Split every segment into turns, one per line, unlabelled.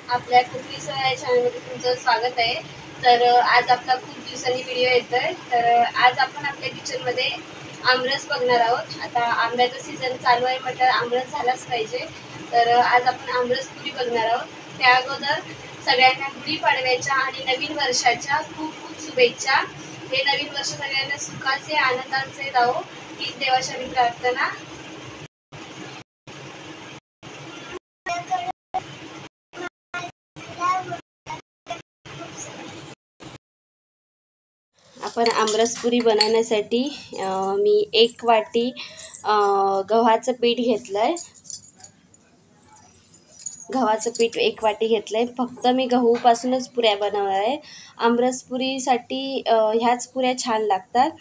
आपल्या कुकिंग या चॅनलमध्ये तुमचं स्वागत आहे। तर आज आपला खूप दिवसांनी व्हिडिओ येतोय। तर आज आपण आपल्या किचनमध्ये आमरस बघणार आहोत। आता आंब्याचा सीझन चालू आहे, म्हटलं आमरस झालाच पाहिजे। तर आज आपण आमरस पुरी बघणार आहोत। त्या अगोदर सगळ्यांना गुढीपाडव्याच्या आणि नवीन वर्षाच्या खूप खूप शुभेच्छा। हे नवीन वर्ष सगळ्यांना सुखाचे आनंदाचे जावो हीच देवाची प्रार्थना। आपण आमरसपुरी बनवण्यासाठी मी 1 वाटी गव्हाचं पीठ घेतलंय। गव्हाचं पीठ 1 वाटी घेतलंय। फक्त मी गहूपासूनच पुऱ्या बनवणार आहे। आमरसपुरीसाठी ह्याच पुऱ्या छान लागतात,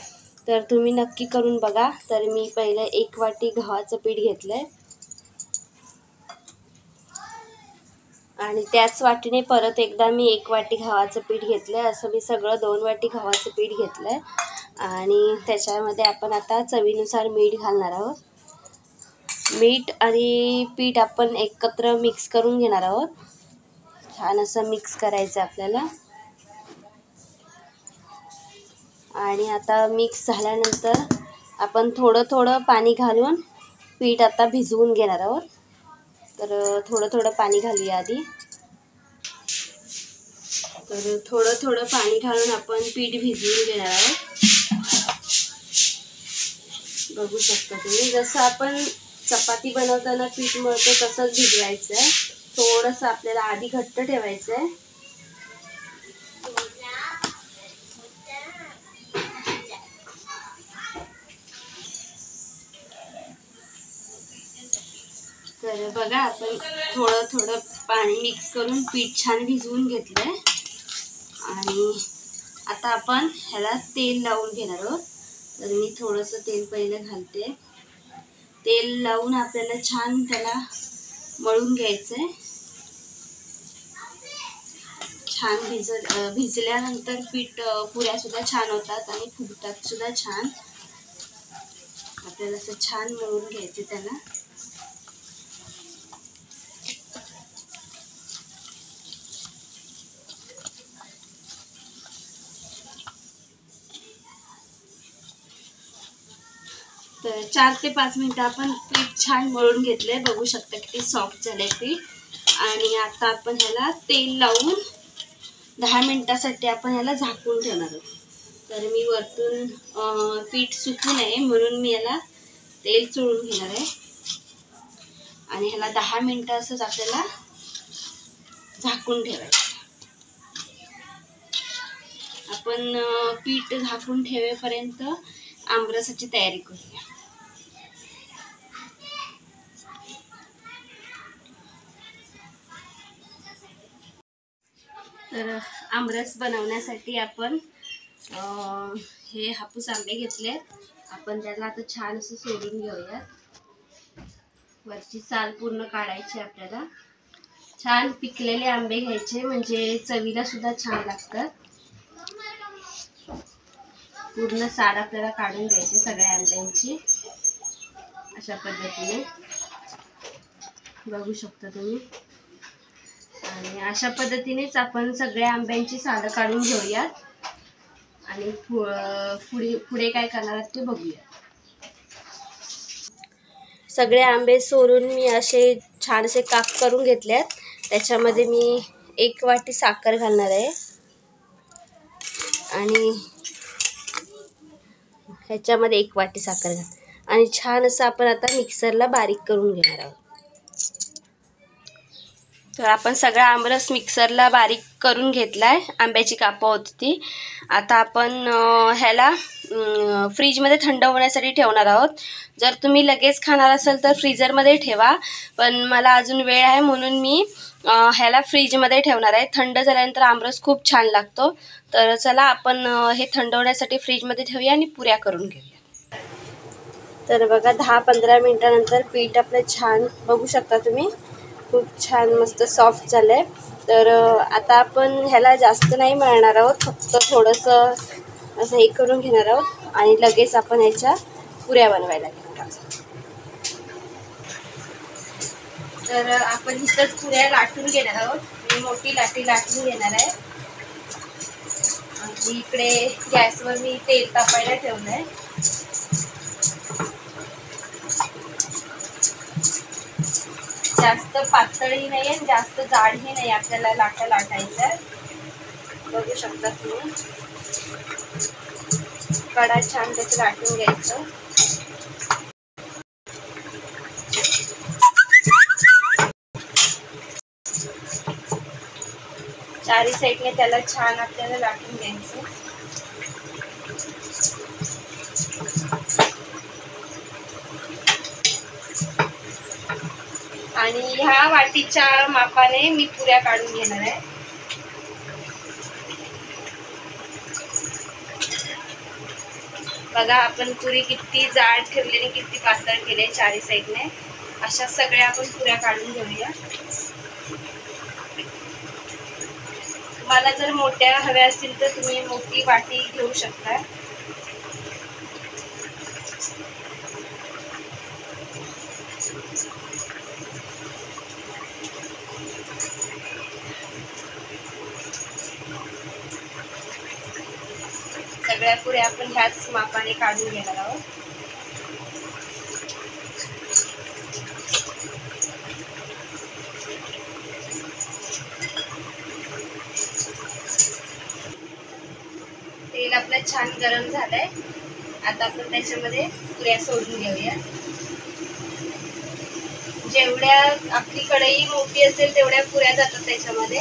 तर तुम्ही नक्की करून बघा। तर मी पहिले 1 वाटी गव्हाचं पीठ घेतलंय आणि त्याच वाटीने परत एकदा मी 1 वाटी गव्हाचं पीठ घेतलंय। असं मी सगळं 2 वाटी गव्हाचं पीठ घेतलंय आणि त्याच्यामध्ये आपण आता चवीनुसार मीठ घालणार आहोत। मीठ आणि पीठ आपण एकत्र मिक्स करून घेणार आहोत। छान असं मिक्स करायचं आपल्याला। आणि आता मिक्स झाल्यानंतर आपण थोडं थोडं पाणी घालून पीठ आता भिजवून घेणार आहोत। तर थोडं थोडं पाणी घालूया आधी। तर थोडं थोडं पाणी घालून आपण पीठ भिजवून घेणार आहोत। बघू शकता तुम्ही, जसं आपण चपाती बनवताना पीठ मळतो तसंच भिजवायचं आहे। थोडंसं आपल्याला आधी घट्ट ठेवायचं आहे। तर बघा, आपण थोडं थोडं पाणी मिक्स करून पीठ छान भिजवून घेतलंय आणि आता आपण ह्याला तेल लावून घेणार आहोत। तर मी थोडंसं तेल पहिले घालते। तेल लावून आपल्याला छान त्याला मळून घ्यायचंय। छान भिजल्यानंतर पीठ पुऱ्या सुद्धा छान होतात आणि फुगतात सुद्धा छान। आपल्याला असं छान मळून घ्यायचे त्याला। तर 4 ते 5 मिनिटं आपण पीठ छान मळून घेतलंय। बघू शकता किती सॉफ्ट झालंय पीठ। आणि आता आपण ह्याला तेल लावून 10 मिनिटासाठी आपण ह्याला झाकून ठेवणार आहोत। तर मी वरतून पीठ सुकू नये म्हणून मी याला तेल चोळून घेणार आहे आणि ह्याला 10 मिनिटं असंच आपल्याला झाकून ठेवायचं। आपण पीठ झाकून ठेवेपर्यंत आमरसाची तयारी करूया। तर आमरस बनवण्यासाठी आपण हे हापूस आंबे घेतले। आपण त्याला आता छान असं सोडून घेऊया। वरची साल पूर्ण काढायची आपल्याला। छान पिकलेले आंबे घ्यायचे, म्हणजे चवीला सुद्धा छान लागतात। पूर्ण साल आपल्याला काढून घ्यायची सगळ्या आंब्यांची अशा पद्धतीने। बघू शकता तुम्ही। आणि अशा पद्धतीनेच आपण सगळ्या आंब्यांची सालं काढून घेऊया आणि पुढे काय करणार ते बघूया। सगळे आंबे सोलून मी असे छानसे काप करून घेतलेत। त्याच्यामध्ये मी 1 वाटी साखर घालणार आहे आणि ह्याच्यामध्ये 1 वाटी साखर घाल आणि छान असं आपण आता मिक्सरला बारीक करून घेणार आहोत। तर आपण सगळा आमरस मिक्सरला बारीक करून घेतलाय। आंब्याची कापं होती ती। आता आपण ह्याला फ्रीजमध्ये थंड होण्यासाठी ठेवणार आहोत। जर तुम्ही लगेच खाणार असाल तर फ्रीजरमध्ये ठेवा, पण मला अजून वेळ आहे म्हणून मी ह्याला फ्रीजमध्ये ठेवणार आहे। थंड झाल्यानंतर आमरस खूप छान लागतो। तर चला आपण हे थंड होण्यासाठी फ्रीजमध्ये ठेवूया आणि पुऱ्या करून घेऊया। तर बघा, 10-15 मिनिटानंतर पीठ आपलं छान, बघू शकता तुम्ही, खूप छान मस्त सॉफ्ट झालंय। तर आता आपण ह्याला जास्त नाही मळणार आहोत, फक्त थोडंसं असं हे करून घेणार आहोत आणि लगेच आपण ह्याच्या पुऱ्या बनवायला घेणार आहोत। तर आपण इथंच पुऱ्या लाटून घेणार आहोत। मी मोठी लाटी लाटून घेणार आहे. आणि इकडे गॅसवर मी तेल तापायला ठेवलंय. जास्त पातळही नाही आणि जास्त जाडही नाही, आपल्याला लाटा लाटायचं. बघू शकता तुम्ही, कडा छान त्याचं लाटून घ्यायचं. चारी साईडने त्याला छान आपल्याला लाटून घ्यायचं. आणि ह्या वाटीच्या मापाने मी पुऱ्या काढून घेणार आहे. बघा आपण पुरी किती जाड ठेवलेली, किती पातळ केले चारी साईडने. अशा सगळ्या आपण पुऱ्या काढून घेऊया. तुम्हाला जर मोठ्या हव्या असतील तर तुम्ही मोठी वाटी घेऊ शकता. सगळ्या पुऱ्या आपण ह्याच मापाने काढून घेणार आहोत. तेल आपलं छान गरम झालंय. आता आपण त्याच्यामध्ये पुऱ्या सोडून घेऊया. जेवढ्या आपली कढई मोठी असेल तेवढ्या पुऱ्या जातात त्याच्यामध्ये.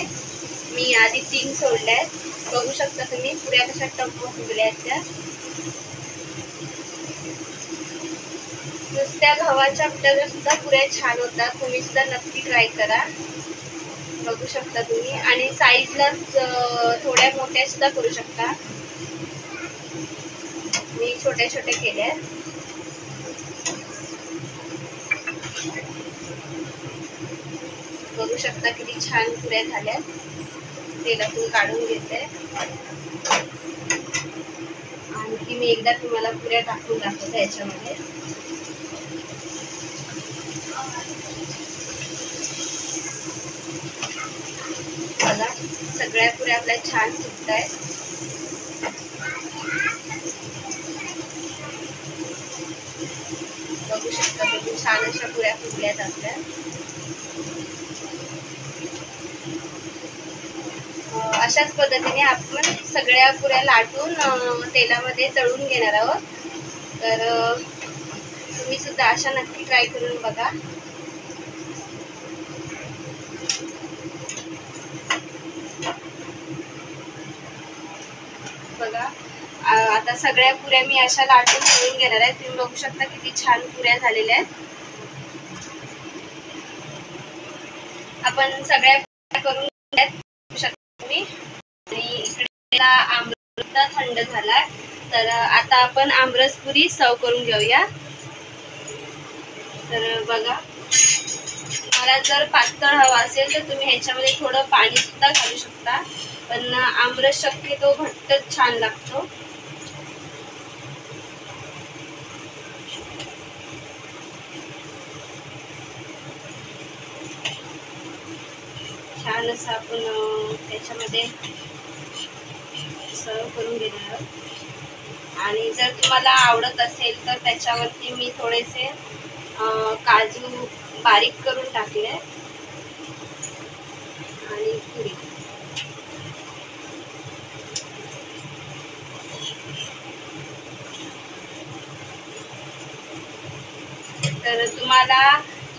मी आधी 3 सोडल्या आहेत. बघू शकता तुम्ही पुऱ्या कशा टम्म फुगल्या आहेत त्या. नुसत्या गव्हाच्या पिठाच्या सुद्धा पुऱ्या छान होतात. तुम्ही सुद्धा नक्की ट्राय करा. बघू शकता तुम्ही. आणि साईजला थोड्या मोठ्या सुद्धा करू शकता. मी छोट्या छोट्या केल्या आहेत. बघू शकता किती छान पुऱ्या झाल्या. तेलातून काढून घेते. आणखी मी एकदा तुम्हाला पुऱ्या टाकून दाखवते याच्यामध्ये. बघा सगळ्या पुऱ्या आपल्या छान फुगत आहेत. बघू शकता तुम्ही छान अशा पुऱ्या फुगल्यात आपल्या. अशाच पद्धतीने आपण सगळ्या पुऱ्या लाटून तेलामध्ये तळून घेणार आहोत. तर तुम्ही सुद्धा अशा नक्की ट्राय करून बघा. बघा आता सगळ्या पुऱ्या मी अशा लाटून तळून घेणार आहे. तुम्ही बघू शकता किती छान पुऱ्या झालेल्या आहेत. आपण सगळ्या करून घेऊ शकता तुम्ही. आणि इकडे आमरस थंड झाला. तर आता आपण आमरस पुरी सर्व करून घेऊया. तर बघा मला जर पातळ हवा असेल तर तुम्ही ह्याच्यामध्ये थोडं पाणी सुद्धा घालू शकता. पण आमरस शक्यतो घट्टच छान लागतो. छान असं आपण त्याच्यामध्ये सर्व करून घेणार आहोत. आणि जर तुम्हाला आवडत असेल तर त्याच्यावरती मी थोडेसे काजू बारीक करून टाकले आणि पुरी. तर तुम्हाला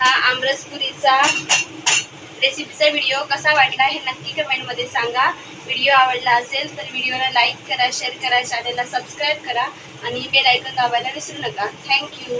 हा आमरस पुरीचा रेसिपीचा व्हिडिओ कसा वाटला हे नक्की कमेंटमध्ये सांगा. व्हिडिओ आवडला असेल तर व्हिडिओला लाईक करा, शेअर करा, चॅनलला सबस्क्राईब करा आणि बेल आयकॉन दाबायला विसरू नका. थँक्यू.